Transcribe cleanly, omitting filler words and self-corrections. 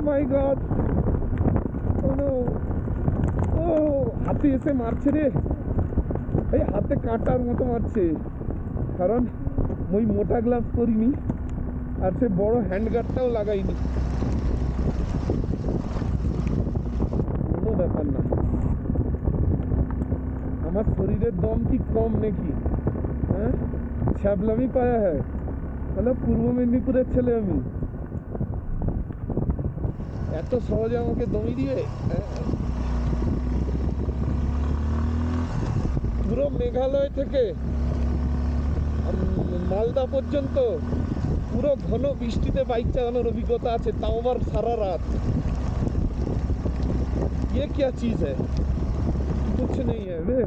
মাই god, ও হাতে এসে মারছে রে, এই হাতে কাঁটার মতো মারছে, কারণ ওই মোটা গ্লাভস পরিনি আর সে বড় হ্যান্ড গার্ডটাও লাগাইনি। কোনো ব্যাপার না, আমার শরীরের দম কি কম নাকি? হ্যাঁ, ছ্যাবলামি পায়া হ্যাঁ, মানে পূর্ব মেদিনীপুরের ছেলে আমি, এত সহজে আমাকে দমিয়ে দিবে? পুরো মেঘালয় থেকে মালদা পর্যন্ত পুরো ঘন বৃষ্টিতে বাইক চালানোর অভিজ্ঞতা আছে, তাও আবার সারা রাত। ये क्या चीज़ है, कुछ नहीं है वे।